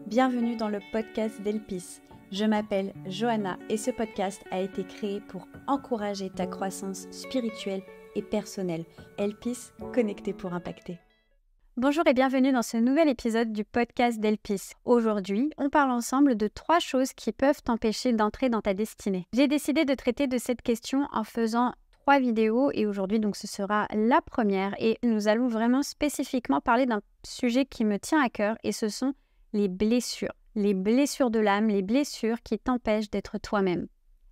Bienvenue dans le podcast d'Elpis. Je m'appelle Johanna et ce podcast a été créé pour encourager ta croissance spirituelle et personnelle. Elpis, connecté pour impacter. Bonjour et bienvenue dans ce nouvel épisode du podcast d'Elpis. Aujourd'hui, on parle ensemble de 3 choses qui peuvent t'empêcher d'entrer dans ta destinée. J'ai décidé de traiter de cette question en faisant 3 vidéos et aujourd'hui donc ce sera la première et nous allons vraiment spécifiquement parler d'un sujet qui me tient à cœur et ce sont les blessures de l'âme, les blessures qui t'empêchent d'être toi-même.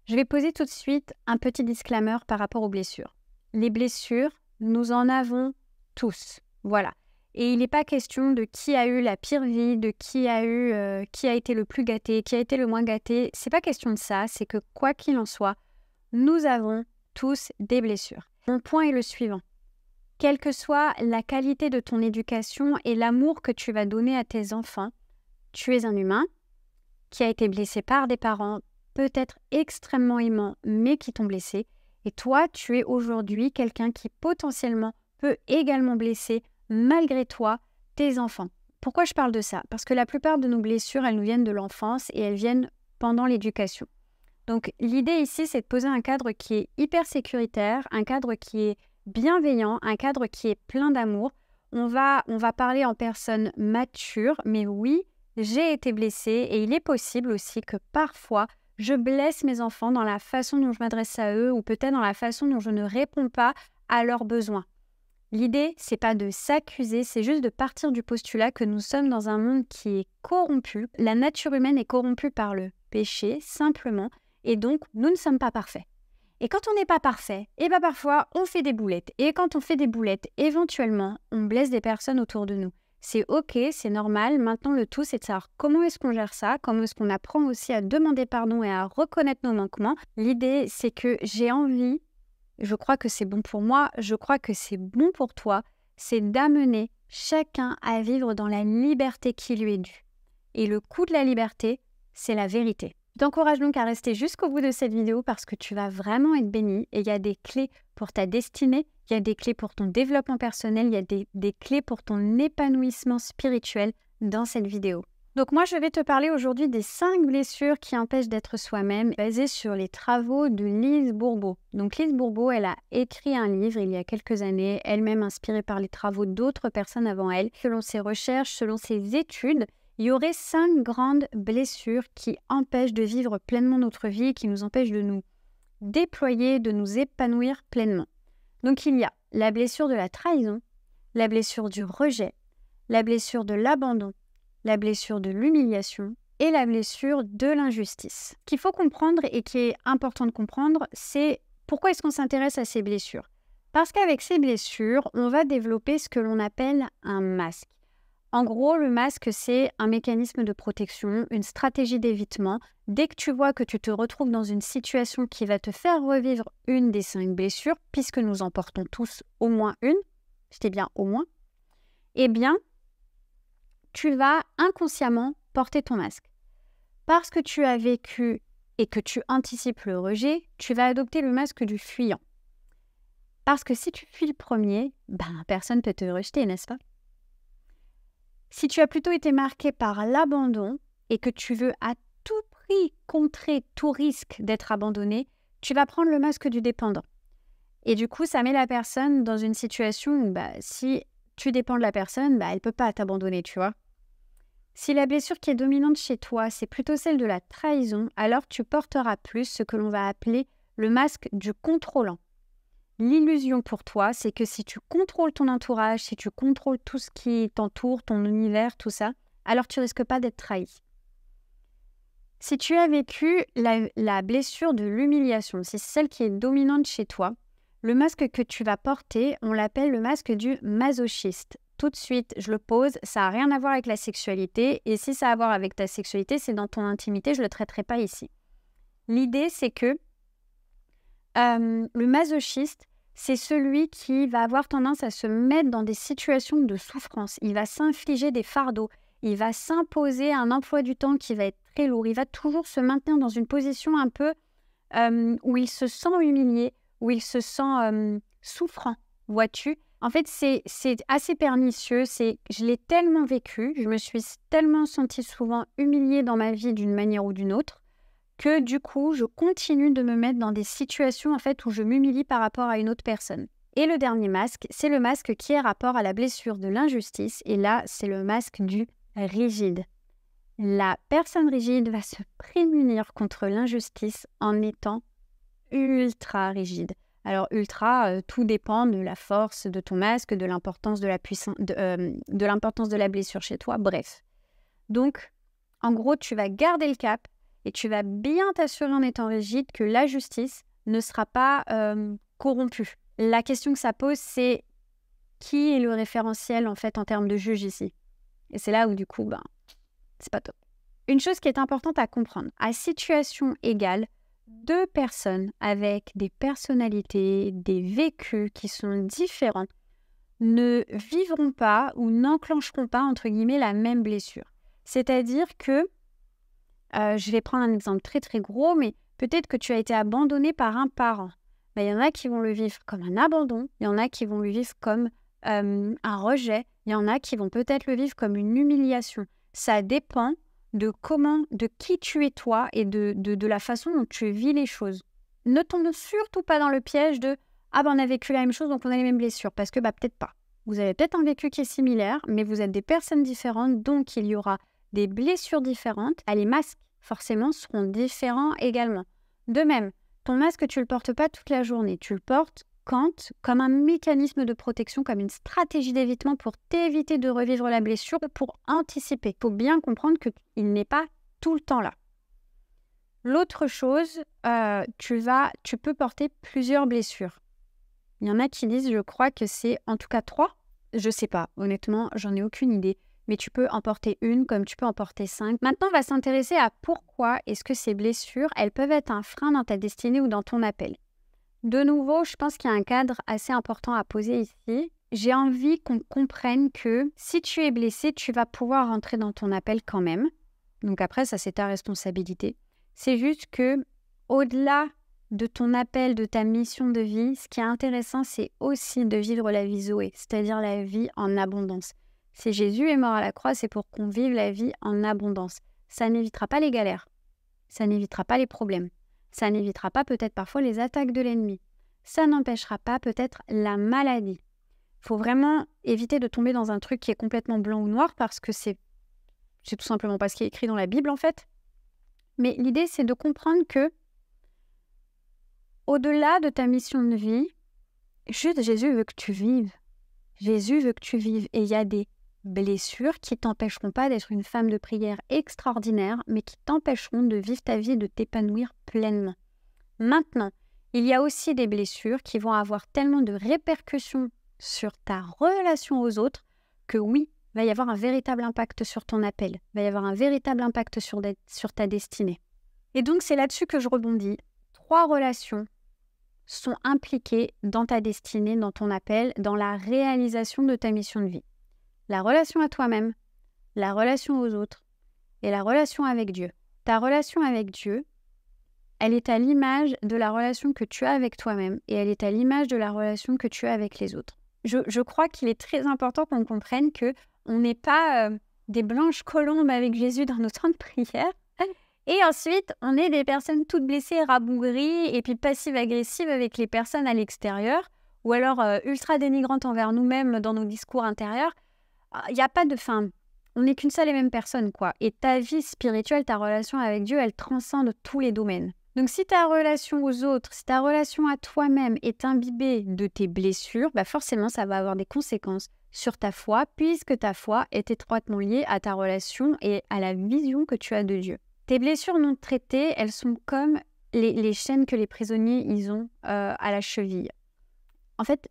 Je vais poser tout de suite un petit disclaimer par rapport aux blessures. Les blessures, nous en avons tous, voilà. Et il n'est pas question de qui a eu la pire vie, de qui a été le plus gâté, qui a été le moins gâté. C'est pas question de ça, c'est que quoi qu'il en soit, nous avons tous des blessures. Mon point est le suivant. Quelle que soit la qualité de ton éducation et l'amour que tu vas donner à tes enfants, tu es un humain qui a été blessé par des parents, peut-être extrêmement aimants, mais qui t'ont blessé. Et toi, tu es aujourd'hui quelqu'un qui potentiellement peut également blesser, malgré toi, tes enfants. Pourquoi je parle de ça? Parce que la plupart de nos blessures, elles nous viennent de l'enfance et elles viennent pendant l'éducation. Donc l'idée ici, c'est de poser un cadre qui est hyper sécuritaire, un cadre qui est bienveillant, un cadre qui est plein d'amour. On va parler en personne mature, mais oui, j'ai été blessée et il est possible aussi que parfois, je blesse mes enfants dans la façon dont je m'adresse à eux ou peut-être dans la façon dont je ne réponds pas à leurs besoins. L'idée, c'est pas de s'accuser, c'est juste de partir du postulat que nous sommes dans un monde qui est corrompu. La nature humaine est corrompue par le péché, simplement, et donc nous ne sommes pas parfaits. Et quand on n'est pas parfait, parfois on fait des boulettes. Et quand on fait des boulettes, éventuellement, on blesse des personnes autour de nous. C'est ok, c'est normal. Maintenant, le tout, c'est de savoir comment est-ce qu'on gère ça, comment est-ce qu'on apprend aussi à demander pardon et à reconnaître nos manquements. L'idée, c'est que j'ai envie, je crois que c'est bon pour moi, je crois que c'est bon pour toi, c'est d'amener chacun à vivre dans la liberté qui lui est due. Et le coût de la liberté, c'est la vérité. Je t'encourage donc à rester jusqu'au bout de cette vidéo parce que tu vas vraiment être béni et il y a des clés pour ta destinée, il y a des clés pour ton développement personnel, il y a des clés pour ton épanouissement spirituel dans cette vidéo. Donc moi, je vais te parler aujourd'hui des 5 blessures qui empêchent d'être soi-même, basées sur les travaux de Lise Bourbeau. Donc Lise Bourbeau, elle a écrit un livre il y a quelques années, elle-même inspirée par les travaux d'autres personnes avant elle. Selon ses recherches, selon ses études, il y aurait 5 grandes blessures qui empêchent de vivre pleinement notre vie, qui nous empêchent de nous déployer, de nous épanouir pleinement. Donc il y a la blessure de la trahison, la blessure du rejet, la blessure de l'abandon, la blessure de l'humiliation et la blessure de l'injustice. Ce qu'il faut comprendre et qui est important de comprendre, c'est pourquoi est-ce qu'on s'intéresse à ces blessures? Parce qu'avec ces blessures, on va développer ce que l'on appelle un masque. En gros, le masque, c'est un mécanisme de protection, une stratégie d'évitement. Dès que tu vois que tu te retrouves dans une situation qui va te faire revivre une des 5 blessures, puisque nous en portons tous au moins une, je dis bien au moins, eh bien, tu vas inconsciemment porter ton masque. Parce que tu as vécu et que tu anticipes le rejet, tu vas adopter le masque du fuyant. Parce que si tu fuis le premier, personne ne peut te rejeter, n'est-ce pas? Si tu as plutôt été marqué par l'abandon et que tu veux à tout prix contrer tout risque d'être abandonné, tu vas prendre le masque du dépendant. Et du coup, ça met la personne dans une situation où si tu dépends de la personne, elle ne peut pas t'abandonner, tu vois. Si la blessure qui est dominante chez toi, c'est plutôt celle de la trahison, alors tu porteras plus ce que l'on va appeler le masque du contrôlant. L'illusion pour toi, c'est que si tu contrôles ton entourage, si tu contrôles tout ce qui t'entoure, ton univers, tout ça, alors tu risques pas d'être trahi. Si tu as vécu la blessure de l'humiliation, si c'est celle qui est dominante chez toi, le masque que tu vas porter, on l'appelle le masque du masochiste. Tout de suite, je le pose, ça n'a rien à voir avec la sexualité, et si ça a à voir avec ta sexualité, c'est dans ton intimité, je ne le traiterai pas ici. L'idée, c'est que le masochiste, c'est celui qui va avoir tendance à se mettre dans des situations de souffrance. Il va s'infliger des fardeaux. Il va s'imposer un emploi du temps qui va être très lourd. Il va toujours se maintenir dans une position un peu où il se sent humilié, où il se sent souffrant, vois-tu. En fait, c'est assez pernicieux. Je l'ai tellement vécu, je me suis tellement sentie souvent humiliée dans ma vie d'une manière ou d'une autre, que du coup, je continue de me mettre dans des situations en fait, où je m'humilie par rapport à une autre personne. Et le dernier masque, c'est le masque qui est rapport à la blessure de l'injustice. Et là, c'est le masque du rigide. La personne rigide va se prémunir contre l'injustice en étant ultra rigide. Alors ultra, tout dépend de la force de ton masque, de l'importance de la puissance, de l'importance de la blessure chez toi, bref. Donc, en gros, tu vas garder le cap et tu vas bien t'assurer en étant rigide que la justice ne sera pas corrompue. La question que ça pose, c'est qui est le référentiel en fait en termes de juge ici? Et c'est là où du coup, c'est pas top. Une chose qui est importante à comprendre, à situation égale, deux personnes avec des personnalités, des vécus qui sont différents ne vivront pas ou n'enclencheront pas, entre guillemets, la même blessure. C'est-à-dire que, je vais prendre un exemple très très gros, mais peut-être que tu as été abandonné par un parent. Il y en a qui vont le vivre comme un abandon, il y en a qui vont le vivre comme un rejet, il y en a qui vont peut-être le vivre comme une humiliation. Ça dépend de qui tu es toi et de la façon dont tu vis les choses. Ne tombe surtout pas dans le piège de « Ah on a vécu la même chose, donc on a les mêmes blessures », parce que peut-être pas. Vous avez peut-être un vécu qui est similaire, mais vous êtes des personnes différentes, donc il y aura des blessures différentes. Les masques, forcément, seront différents également. De même, ton masque, tu ne le portes pas toute la journée, tu le portes comme un mécanisme de protection, comme une stratégie d'évitement pour t'éviter de revivre la blessure, pour anticiper. Il faut bien comprendre qu'il n'est pas tout le temps là. L'autre chose, tu peux porter plusieurs blessures. Il y en a qui disent, je crois que c'est en tout cas 3. Je sais pas, honnêtement, j'en ai aucune idée. Mais tu peux en porter une comme tu peux en porter 5. Maintenant, on va s'intéresser à pourquoi est-ce que ces blessures, elles peuvent être un frein dans ta destinée ou dans ton appel. De nouveau, je pense qu'il y a un cadre assez important à poser ici. J'ai envie qu'on comprenne que si tu es blessé, tu vas pouvoir rentrer dans ton appel quand même. Donc après, ça, c'est ta responsabilité. C'est juste que, au-delà de ton appel, de ta mission de vie, ce qui est intéressant, c'est aussi de vivre la vie Zoé, c'est-à-dire la vie en abondance. Si Jésus est mort à la croix, c'est pour qu'on vive la vie en abondance. Ça n'évitera pas les galères, ça n'évitera pas les problèmes. Ça n'évitera pas peut-être parfois les attaques de l'ennemi. Ça n'empêchera pas peut-être la maladie. Il faut vraiment éviter de tomber dans un truc qui est complètement blanc ou noir parce que c'est tout simplement pas ce qui est écrit dans la Bible en fait. Mais l'idée c'est de comprendre que au-delà de ta mission de vie, juste Jésus veut que tu vives. Jésus veut que tu vives et il y a des blessures qui t'empêcheront pas d'être une femme de prière extraordinaire, mais qui t'empêcheront de vivre ta vie et de t'épanouir pleinement. Maintenant, il y a aussi des blessures qui vont avoir tellement de répercussions sur ta relation aux autres que oui, il va y avoir un véritable impact sur ton appel, il va y avoir un véritable impact sur ta destinée. Et donc, c'est là-dessus que je rebondis. 3 relations sont impliquées dans ta destinée, dans ton appel, dans la réalisation de ta mission de vie. La relation à toi-même, la relation aux autres et la relation avec Dieu. Ta relation avec Dieu, elle est à l'image de la relation que tu as avec toi-même et elle est à l'image de la relation que tu as avec les autres. Je crois qu'il est très important qu'on comprenne qu'on n'est pas des blanches colombes avec Jésus dans nos temps de prière et ensuite on est des personnes toutes blessées, rabougries et puis passives-agressives avec les personnes à l'extérieur ou alors ultra dénigrantes envers nous-mêmes dans nos discours intérieurs. Il n'y a pas de fin. On n'est qu'une seule et même personne, quoi. Et ta vie spirituelle, ta relation avec Dieu, elle transcende tous les domaines. Donc, si ta relation aux autres, si ta relation à toi-même est imbibée de tes blessures, forcément, ça va avoir des conséquences sur ta foi, puisque ta foi est étroitement liée à ta relation et à la vision que tu as de Dieu. Tes blessures non traitées, elles sont comme les chaînes que les prisonniers ils ont à la cheville. En fait,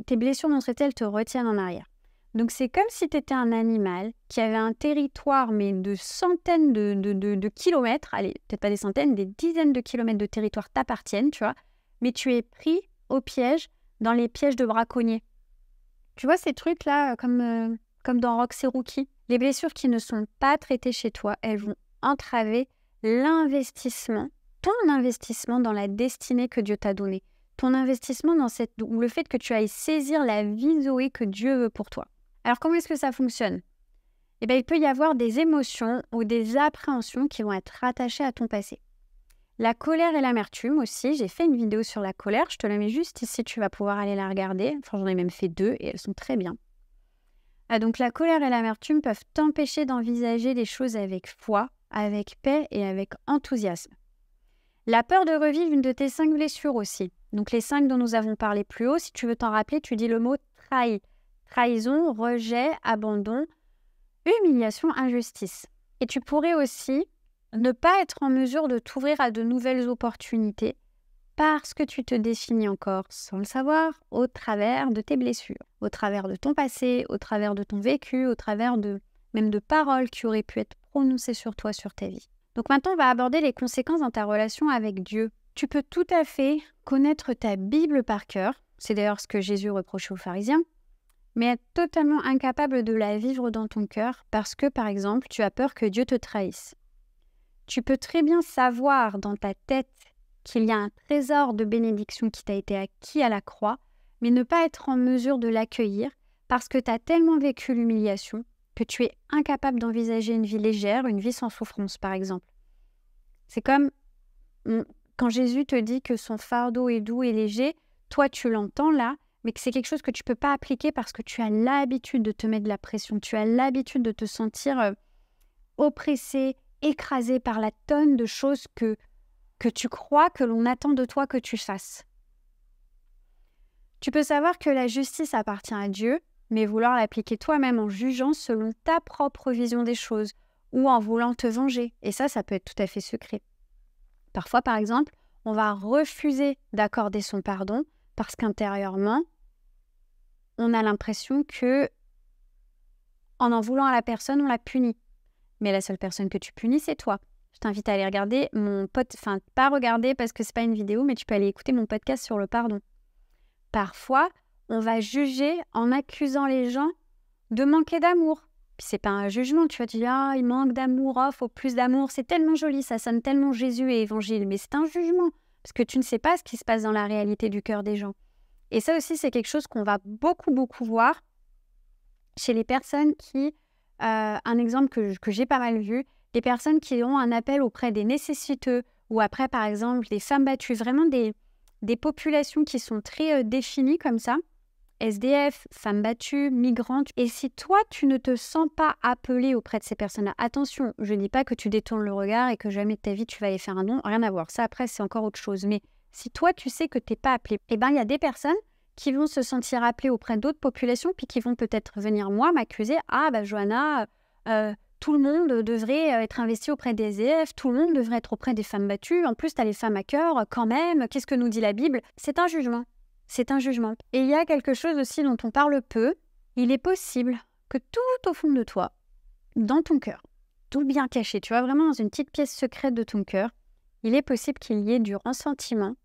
tes blessures non traitées, elles te retiennent en arrière. Donc, c'est comme si tu étais un animal qui avait un territoire, mais de centaines de kilomètres, allez, peut-être pas des centaines, des dizaines de kilomètres de territoire t'appartiennent, tu vois, mais tu es pris au piège, dans les pièges de braconniers. Tu vois ces trucs-là, comme dans Rox et Rookie, les blessures qui ne sont pas traitées chez toi, elles vont entraver l'investissement, ton investissement dans la destinée que Dieu t'a donnée. ton investissement ou le fait que tu ailles saisir la vie Zoé que Dieu veut pour toi. Alors, comment est-ce que ça fonctionne? Eh bien, il peut y avoir des émotions ou des appréhensions qui vont être rattachées à ton passé. La colère et l'amertume aussi, j'ai fait une vidéo sur la colère, je te la mets juste ici, tu vas pouvoir aller la regarder. Enfin, j'en ai même fait 2 et elles sont très bien. Donc, la colère et l'amertume peuvent t'empêcher d'envisager les choses avec foi, avec paix et avec enthousiasme. La peur de revivre une de tes 5 blessures aussi. Donc, les 5 dont nous avons parlé plus haut, si tu veux t'en rappeler, tu dis le mot trahi. Trahison, rejet, abandon, humiliation, injustice. Et tu pourrais aussi ne pas être en mesure de t'ouvrir à de nouvelles opportunités parce que tu te définis encore, sans le savoir, au travers de tes blessures, au travers de ton passé, au travers de ton vécu, au travers même de paroles qui auraient pu être prononcées sur toi, sur ta vie. Donc maintenant, on va aborder les conséquences dans ta relation avec Dieu. Tu peux tout à fait connaître ta Bible par cœur, c'est d'ailleurs ce que Jésus reprochait aux pharisiens, mais être totalement incapable de la vivre dans ton cœur parce que, par exemple, tu as peur que Dieu te trahisse. Tu peux très bien savoir dans ta tête qu'il y a un trésor de bénédiction qui t'a été acquis à la croix, mais ne pas être en mesure de l'accueillir parce que tu as tellement vécu l'humiliation que tu es incapable d'envisager une vie légère, une vie sans souffrance, par exemple. C'est comme quand Jésus te dit que son fardeau est doux et léger, toi tu l'entends là, mais que c'est quelque chose que tu ne peux pas appliquer parce que tu as l'habitude de te mettre de la pression, tu as l'habitude de te sentir oppressé, écrasé par la tonne de choses que tu crois que l'on attend de toi que tu fasses. Tu peux savoir que la justice appartient à Dieu, mais vouloir l'appliquer toi-même en jugeant selon ta propre vision des choses ou en voulant te venger. Et ça peut être tout à fait secret. Parfois, par exemple, on va refuser d'accorder son pardon parce qu'intérieurement, on a l'impression que, en voulant à la personne, on la punit. Mais la seule personne que tu punis, c'est toi. Je t'invite à aller regarder pas regarder parce que c'est pas une vidéo, mais tu peux aller écouter mon podcast sur le pardon. Parfois, on va juger en accusant les gens de manquer d'amour. Puis c'est pas un jugement, tu vas te dire « Ah, il manque d'amour, oh, faut plus d'amour ». C'est tellement joli, ça sonne tellement Jésus et Évangile, mais c'est un jugement parce que tu ne sais pas ce qui se passe dans la réalité du cœur des gens. Et ça aussi, c'est quelque chose qu'on va beaucoup voir chez les personnes qui... un exemple que j'ai pas mal vu, les personnes qui ont un appel auprès des nécessiteux ou après, par exemple, des femmes battues, vraiment des populations qui sont très définies comme ça, SDF, femmes battues, migrantes. Et si toi, tu ne te sens pas appelé auprès de ces personnes-là, attention, je ne dis pas que tu détournes le regard et que jamais de ta vie, tu vas aller faire un don, rien à voir. Ça, après, c'est encore autre chose. Mais si toi, tu sais que tu n'es pas appelé, eh bien, il y a des personnes qui vont se sentir appelées auprès d'autres populations, puis qui vont peut-être venir, moi, m'accuser. « Ah, Johanna, tout le monde devrait être investi auprès des SDF, tout le monde devrait être auprès des femmes battues. En plus, tu as les femmes à cœur, quand même. Qu'est-ce que nous dit la Bible ?» C'est un jugement. C'est un jugement. Et il y a quelque chose aussi dont on parle peu. Il est possible que tout au fond de toi, dans ton cœur, tout bien caché, tu vois, vraiment dans une petite pièce secrète de ton cœur, il est possible qu'il y ait du ressentiment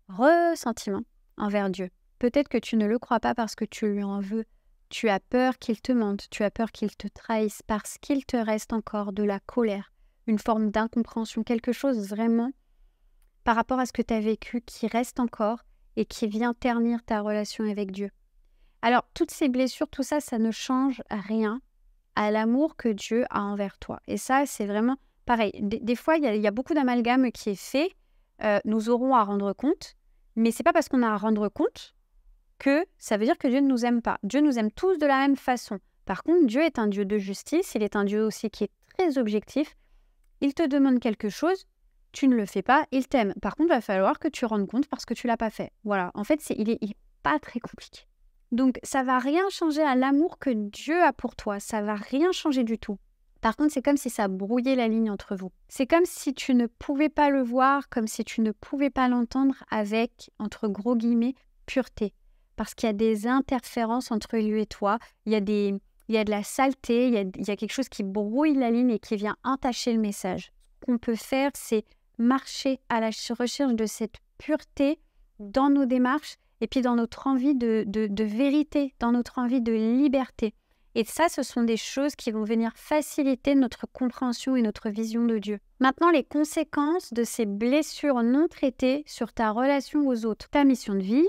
envers Dieu. Peut-être que tu ne le crois pas parce que tu lui en veux. Tu as peur qu'il te mente, tu as peur qu'il te trahisse parce qu'il te reste encore de la colère, une forme d'incompréhension, quelque chose vraiment par rapport à ce que tu as vécu qui reste encore et qui vient ternir ta relation avec Dieu. Alors, toutes ces blessures, tout ça, ça ne change rien à l'amour que Dieu a envers toi. Et ça, c'est vraiment pareil. Des fois, il y a beaucoup d'amalgame qui est fait. Nous aurons à rendre compte, mais c'est pas parce qu'on a à rendre compte que ça veut dire que Dieu ne nous aime pas. Dieu nous aime tous de la même façon. Par contre, Dieu est un Dieu de justice, il est un Dieu aussi qui est très objectif. Il te demande quelque chose, tu ne le fais pas, il t'aime. Par contre, il va falloir que tu rendes compte parce que tu ne l'as pas fait. Voilà, en fait, il est pas très compliqué. Donc, ça ne va rien changer à l'amour que Dieu a pour toi. Ça ne va rien changer du tout. Par contre, c'est comme si ça brouillait la ligne entre vous. C'est comme si tu ne pouvais pas le voir, comme si tu ne pouvais pas l'entendre avec, entre gros guillemets, pureté. Parce qu'il y a des interférences entre lui et toi. Il y a de la saleté, il y a quelque chose qui brouille la ligne et qui vient entacher le message. Ce qu'on peut faire, c'est marcher à la recherche de cette pureté dans nos démarches et puis dans notre envie de vérité, dans notre envie de liberté. Et ça, ce sont des choses qui vont venir faciliter notre compréhension et notre vision de Dieu. Maintenant, les conséquences de ces blessures non traitées sur ta relation aux autres. Ta mission de vie,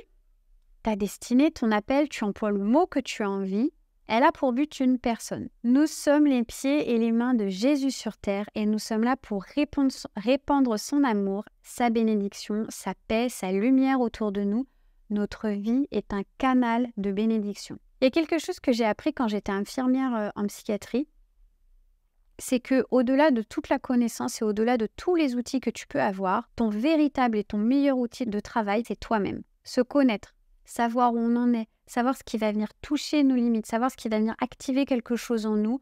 ta destinée, ton appel, tu emploies le mot que tu as envie, elle a pour but une personne. Nous sommes les pieds et les mains de Jésus sur terre et nous sommes là pour répandre son amour, sa bénédiction, sa paix, sa lumière autour de nous. Notre vie est un canal de bénédiction. Il y a quelque chose que j'ai appris quand j'étais infirmière en psychiatrie, c'est qu'au-delà de toute la connaissance et au-delà de tous les outils que tu peux avoir, ton véritable et ton meilleur outil de travail, c'est toi-même. Se connaître, savoir où on en est, savoir ce qui va venir toucher nos limites, savoir ce qui va venir activer quelque chose en nous,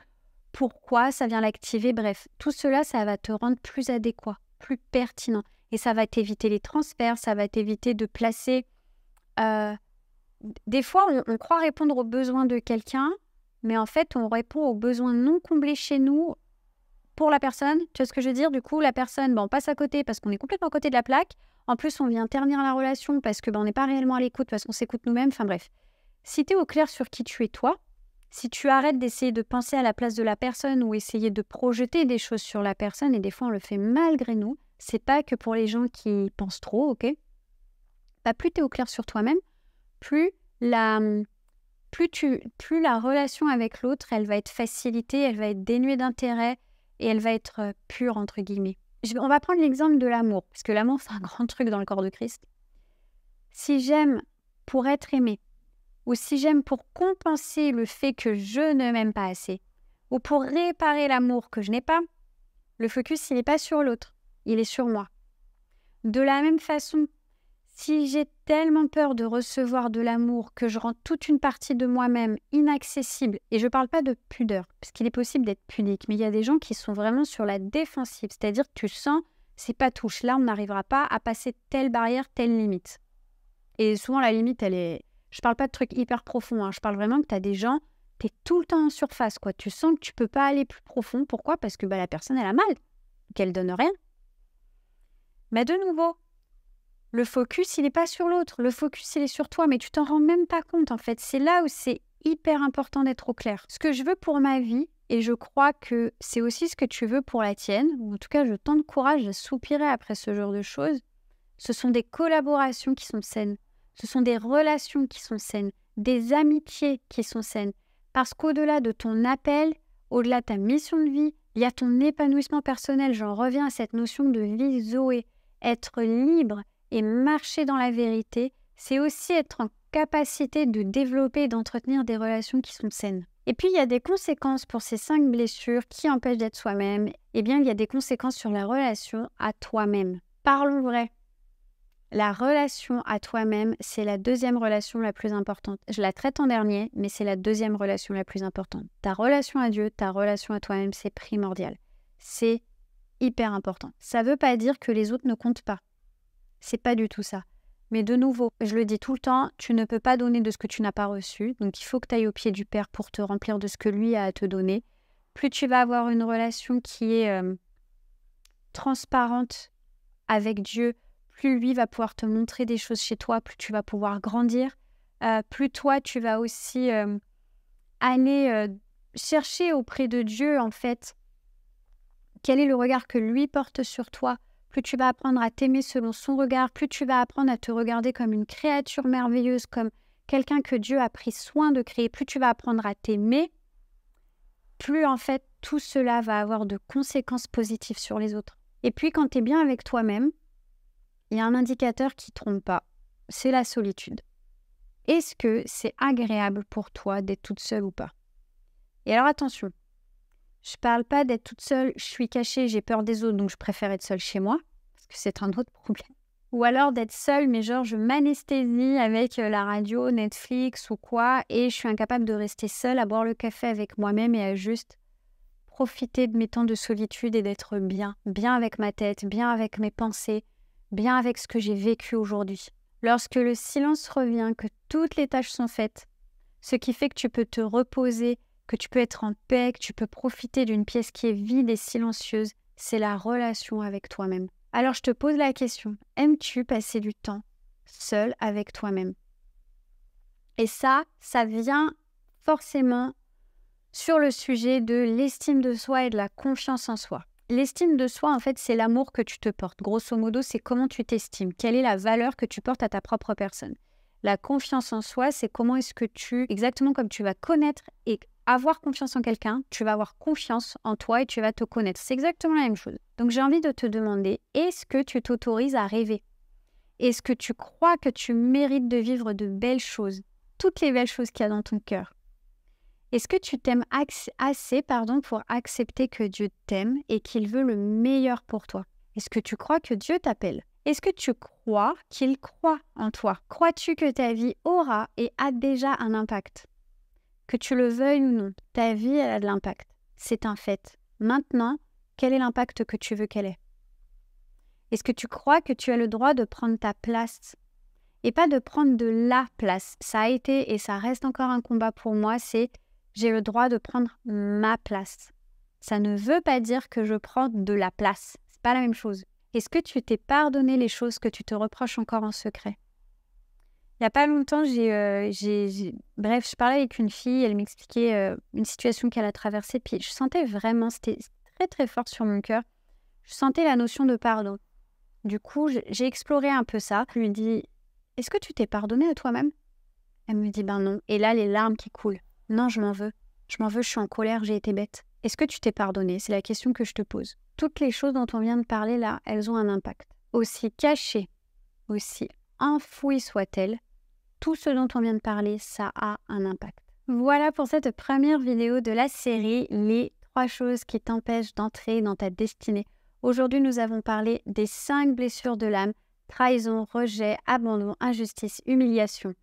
pourquoi ça vient l'activer, bref. Tout cela, ça va te rendre plus adéquat, plus pertinent. Et ça va t'éviter les transferts, ça va t'éviter de placer... Des fois, on croit répondre aux besoins de quelqu'un, mais en fait, on répond aux besoins non comblés chez nous pour la personne. Tu vois ce que je veux dire? Du coup, la personne, on passe à côté parce qu'on est complètement à côté de la plaque. En plus, on vient ternir la relation parce que on n'est pas réellement à l'écoute, parce qu'on s'écoute nous-mêmes. Enfin bref, si tu es au clair sur qui tu es toi, si tu arrêtes d'essayer de penser à la place de la personne ou essayer de projeter des choses sur la personne, et des fois on le fait malgré nous, c'est pas que pour les gens qui pensent trop, ok? Plus tu es au clair sur toi-même, plus la relation avec l'autre, elle va être facilitée, elle va être dénuée d'intérêt et elle va être pure, entre guillemets. On va prendre l'exemple de l'amour, parce que l'amour, c'est un grand truc dans le corps de Christ. Si j'aime pour être aimée, ou si j'aime pour compenser le fait que je ne m'aime pas assez, ou pour réparer l'amour que je n'ai pas, le focus, il n'est pas sur l'autre, il est sur moi. De la même façon, si j'ai tellement peur de recevoir de l'amour que je rends toute une partie de moi-même inaccessible, et je ne parle pas de pudeur, parce qu'il est possible d'être pudique, mais il y a des gens qui sont vraiment sur la défensive, c'est-à-dire que tu sens, c'est pas touche, là on n'arrivera pas à passer telle barrière, telle limite. Et souvent la limite, elle est... Je parle pas de trucs hyper profonds, hein. Je parle vraiment que tu as des gens, tu es tout le temps en surface, quoi. Tu sens que tu peux pas aller plus profond. Pourquoi? Parce que la personne, elle a mal, qu'elle donne rien. Mais de nouveau, le focus, il n'est pas sur l'autre. Le focus, il est sur toi, mais tu t'en rends même pas compte, en fait. C'est là où c'est hyper important d'être au clair. Ce que je veux pour ma vie, et je crois que c'est aussi ce que tu veux pour la tienne, ou en tout cas, je t'encourage à soupirer après ce genre de choses, ce sont des collaborations qui sont saines. Ce sont des relations qui sont saines, des amitiés qui sont saines. Parce qu'au-delà de ton appel, au-delà de ta mission de vie, il y a ton épanouissement personnel. J'en reviens à cette notion de vie Zoé. Être libre et marcher dans la vérité, c'est aussi être en capacité de développer et d'entretenir des relations qui sont saines. Et puis, il y a des conséquences pour ces 5 blessures qui empêchent d'être soi-même. Eh bien, il y a des conséquences sur la relation à toi-même. Parlons vrai. La relation à toi-même, c'est la deuxième relation la plus importante. Je la traite en dernier, mais c'est la deuxième relation la plus importante. Ta relation à Dieu, ta relation à toi-même, c'est primordial. C'est hyper important. Ça ne veut pas dire que les autres ne comptent pas. C'est pas du tout ça. Mais de nouveau, je le dis tout le temps, tu ne peux pas donner de ce que tu n'as pas reçu. Donc il faut que tu ailles au pied du Père pour te remplir de ce que lui a à te donner. Plus tu vas avoir une relation qui est transparente avec Dieu, plus lui va pouvoir te montrer des choses chez toi, plus tu vas pouvoir grandir, plus toi tu vas aussi aller chercher auprès de Dieu en fait quel est le regard que lui porte sur toi. Plus tu vas apprendre à t'aimer selon son regard, plus tu vas apprendre à te regarder comme une créature merveilleuse, comme quelqu'un que Dieu a pris soin de créer, plus tu vas apprendre à t'aimer, plus en fait tout cela va avoir de conséquences positives sur les autres. Et puis quand tu es bien avec toi-même, il y a un indicateur qui ne trompe pas, c'est la solitude. Est-ce que c'est agréable pour toi d'être toute seule ou pas? Et alors attention, je ne parle pas d'être toute seule, je suis cachée, j'ai peur des autres, donc je préfère être seule chez moi, parce que c'est un autre problème. Ou alors d'être seule, mais genre je m'anesthésie avec la radio, Netflix ou quoi, et je suis incapable de rester seule à boire le café avec moi-même et à juste profiter de mes temps de solitude et d'être bien avec ma tête, bien avec mes pensées, bien avec ce que j'ai vécu aujourd'hui. Lorsque le silence revient, que toutes les tâches sont faites, ce qui fait que tu peux te reposer, que tu peux être en paix, que tu peux profiter d'une pièce qui est vide et silencieuse, c'est la relation avec toi-même. Alors je te pose la question, aimes-tu passer du temps seul avec toi-même? Et ça vient forcément sur le sujet de l'estime de soi et de la confiance en soi. L'estime de soi, en fait, c'est l'amour que tu te portes. Grosso modo, c'est comment tu t'estimes. Quelle est la valeur que tu portes à ta propre personne. La confiance en soi, c'est comment est-ce que exactement comme tu vas connaître et avoir confiance en quelqu'un, tu vas avoir confiance en toi et tu vas te connaître. C'est exactement la même chose. Donc j'ai envie de te demander, est-ce que tu t'autorises à rêver? Est-ce que tu crois que tu mérites de vivre de belles choses? Toutes les belles choses qu'il y a dans ton cœur. Est-ce que tu t'aimes assez pour accepter que Dieu t'aime et qu'il veut le meilleur pour toi? Est-ce que tu crois que Dieu t'appelle? Est-ce que tu crois qu'il croit en toi? Crois-tu que ta vie aura et a déjà un impact? Que tu le veuilles ou non, ta vie elle a de l'impact. C'est un fait. Maintenant, quel est l'impact que tu veux qu'elle ait? Est-ce que tu crois que tu as le droit de prendre ta place? Et pas de prendre de la place. Ça a été et ça reste encore un combat pour moi, c'est j'ai le droit de prendre ma place. Ça ne veut pas dire que je prends de la place. C'est pas la même chose. Est-ce que tu t'es pardonné les choses que tu te reproches encore en secret? Il n'y a pas longtemps, bref, je parlais avec une fille, elle m'expliquait une situation qu'elle a traversée, puis je sentais vraiment, c'était très très fort sur mon cœur, je sentais la notion de pardon. Du coup, j'ai exploré un peu ça. Je lui ai dit, est-ce que tu t'es pardonné à toi-même? Elle me dit, ben non. Et là, les larmes qui coulent. Non, je m'en veux, je suis en colère, j'ai été bête. Est-ce que tu t'es pardonné? C'est la question que je te pose. Toutes les choses dont on vient de parler là, elles ont un impact. Aussi cachées, aussi enfouies soient-elles, tout ce dont on vient de parler, ça a un impact. Voilà pour cette première vidéo de la série, les 3 choses qui t'empêchent d'entrer dans ta destinée. Aujourd'hui, nous avons parlé des 5 blessures de l'âme, trahison, rejet, abandon, injustice, humiliation.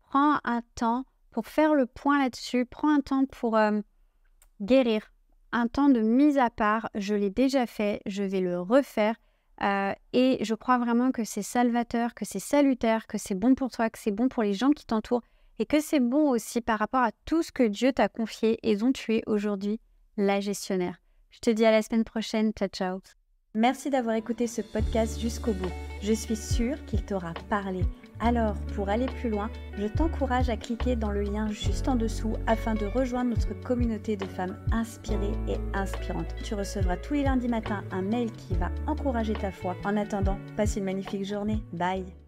Prends un temps pour faire le point là-dessus, prends un temps pour guérir, un temps de mise à part. Je l'ai déjà fait, je vais le refaire. Et je crois vraiment que c'est salvateur, que c'est salutaire, que c'est bon pour toi, que c'est bon pour les gens qui t'entourent et que c'est bon aussi par rapport à tout ce que Dieu t'a confié et dont tu es aujourd'hui la gestionnaire. Je te dis à la semaine prochaine. Ciao, ciao. Merci d'avoir écouté ce podcast jusqu'au bout. Je suis sûre qu'il t'aura parlé. Alors, pour aller plus loin, je t'encourage à cliquer dans le lien juste en dessous afin de rejoindre notre communauté de femmes inspirées et inspirantes. Tu recevras tous les lundis matins un mail qui va encourager ta foi. En attendant, passe une magnifique journée. Bye!